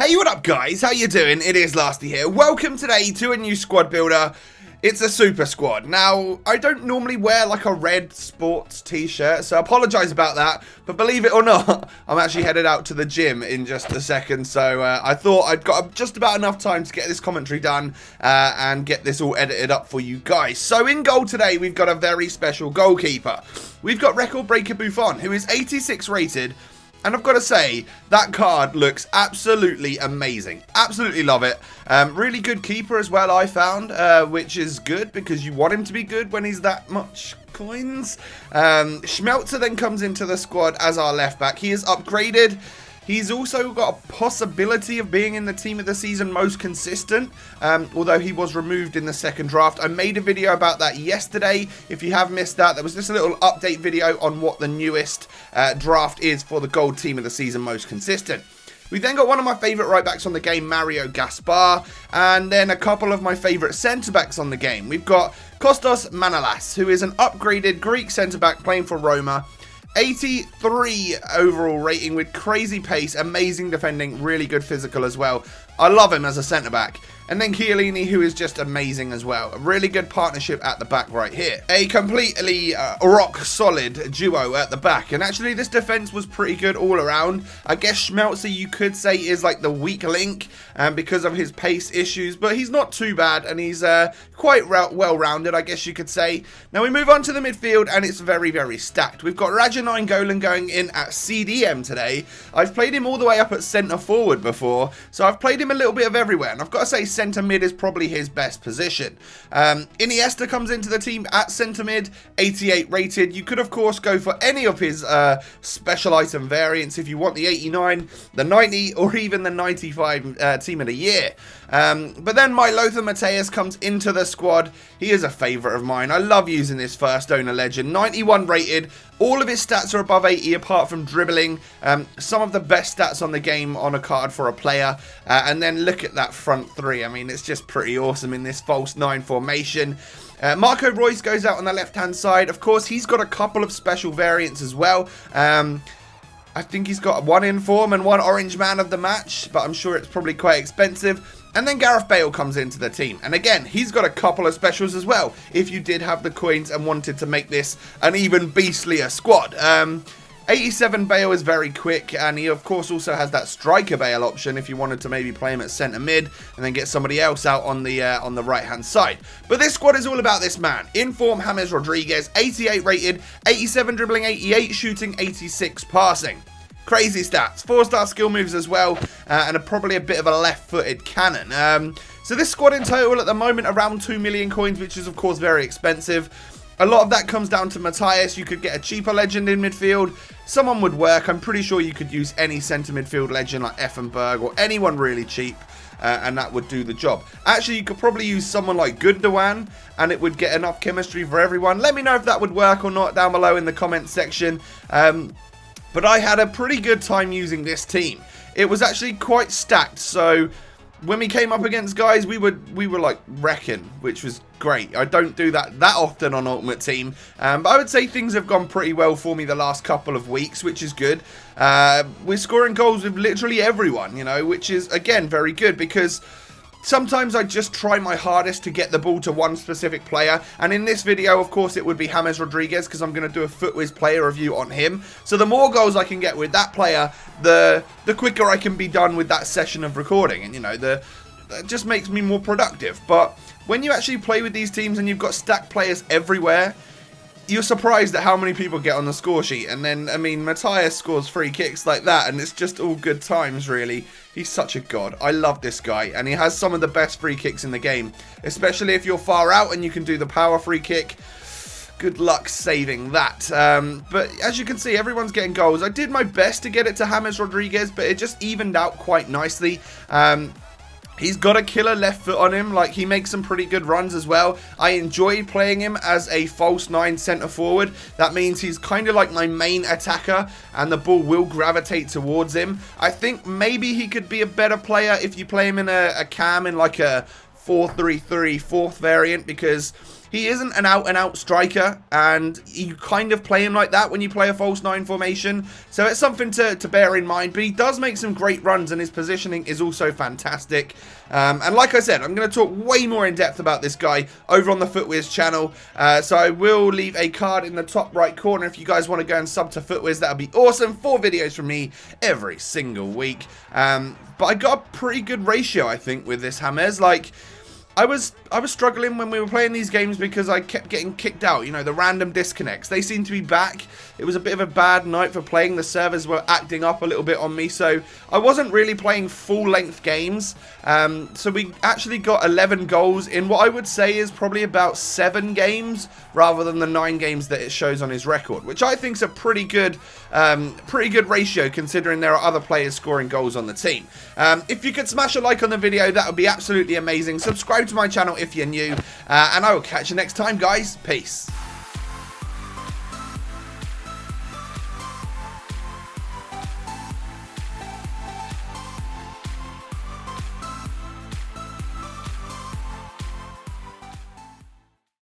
Hey, what up guys? How you doing? It is Lasty here. Welcome today to a new squad builder. It's a super squad. Now, I don't normally wear like a red sports t-shirt, so I apologise about that. But believe it or not, I'm actually headed out to the gym in just a second. So I thought I'd got just about enough time to get this commentary done and get this all edited up for you guys. So in goal today, we've got a very special goalkeeper. We've got record breaker Buffon, who is 86 rated. And I've got to say, that card looks absolutely amazing. Absolutely love it. Really good keeper as well, I found, which is good because you want him to be good when he's that much coins. Schmelzer then comes into the squad as our left back. He is upgraded. He's also got a possibility of being in the team of the season most consistent, although he was removed in the second draft. I made a video about that yesterday. If you have missed that, there was just a little update video on what the newest draft is for the gold team of the season most consistent. We then got one of my favourite right backs on the game, Mario Gaspar, and then a couple of my favourite centre backs on the game. We've got Kostas Manolas, who is an upgraded Greek centre back playing for Roma. 83 overall rating with crazy pace, amazing defending, really good physical as well. I love him as a centre-back. And then Chiellini, who is just amazing as well. A really good partnership at the back right here. A completely rock-solid duo at the back. And actually, this defence was pretty good all around. I guess Schmelzer, you could say, is like the weak link because of his pace issues. But he's not too bad, and he's quite well-rounded, I guess you could say. Now, we move on to the midfield, and it's very, very stacked. We've got Raja Nainggolan going in at CDM today. I've played him all the way up at centre-forward before, so I've played him a little bit of everywhere. And I've got to say, centre mid is probably his best position. Iniesta comes into the team at centre mid, 88 rated. You could of course go for any of his special item variants if you want the 89, the 90, or even the 95 team of the year. But then my Lothar Matthäus comes into the squad. He is a favourite of mine. I love using this first owner legend. 91 rated. All of his stats are above 80 apart from dribbling. Some of the best stats on the game on a card for a player. And then look at that front three. I mean, it's just pretty awesome in this false 9 formation. Marco Reus goes out on the left-hand side. Of course, he's got a couple of special variants as well. I think he's got one inform and one orange man of the match, but I'm sure it's probably quite expensive. And then Gareth Bale comes into the team. And again, he's got a couple of specials as well, if you did have the coins and wanted to make this an even beastlier squad. 87 Bale is very quick, and he of course also has that striker Bale option if you wanted to maybe play him at centre mid and then get somebody else out on the right hand side. But this squad is all about this man. In form, James Rodriguez, 88 rated, 87 dribbling, 88 shooting, 86 passing. Crazy stats, 4-star skill moves as well, and probably a bit of a left-footed cannon. So this squad in total at the moment around 2 million coins, which is of course very expensive. A lot of that comes down to Matthäus. You could get a cheaper legend in midfield. Someone would work. I'm pretty sure you could use any centre midfield legend like Effenberg or anyone really cheap, and that would do the job. Actually, you could probably use someone like Gundogan, and it would get enough chemistry for everyone. Let me know if that would work or not down below in the comments section. But I had a pretty good time using this team. It was actually quite stacked, so when we came up against guys, we were like wrecking, which was great. I don't do that often on Ultimate Team, but I would say things have gone pretty well for me the last couple of weeks, which is good. We're scoring goals with literally everyone, you know, which is again very good because sometimes I just try my hardest to get the ball to one specific player, and in this video, of course, it would be James Rodriguez because I'm going to do a FUTWIZ player review on him. So the more goals I can get with that player, the quicker I can be done with that session of recording, and you know, that just makes me more productive. But when you actually play with these teams and you've got stacked players everywhere, you're surprised at how many people get on the score sheet. And then, I mean, Matthäus scores free kicks like that, and it's just all good times, really. He's such a god. I love this guy, and he has some of the best free kicks in the game, especially if you're far out and you can do the power free kick. Good luck saving that. But as you can see, everyone's getting goals. I did my best to get it to James Rodriguez, but it just evened out quite nicely. He's got a killer left foot on him. Like, he makes some pretty good runs as well. I enjoy playing him as a false 9 centre forward. That means he's kind of like my main attacker, and the ball will gravitate towards him. I think maybe he could be a better player if you play him in a cam in like a 4-3-3 fourth variant, because he isn't an out-and-out striker, and you kind of play him like that when you play a false 9 formation, so it's something to bear in mind. But he does make some great runs, and his positioning is also fantastic. And like I said, I'm going to talk way more in depth about this guy over on the FUTWIZ channel, so I will leave a card in the top right corner if you guys want to go and sub to FUTWIZ. That would be awesome. 4 videos from me every single week. But I got a pretty good ratio, I think, with this James. Like, I was struggling when we were playing these games because I kept getting kicked out. You know, the random disconnects. They seem to be back. It was a bit of a bad night for playing. The servers were acting up a little bit on me, so I wasn't really playing full-length games. So we actually got 11 goals in what I would say is probably about 7 games, rather than the 9 games that it shows on his record, which I think is a pretty good ratio considering there are other players scoring goals on the team. If you could smash a like on the video, that would be absolutely amazing. Subscribe to my channel if you're new, and I will catch you next time, guys. Peace.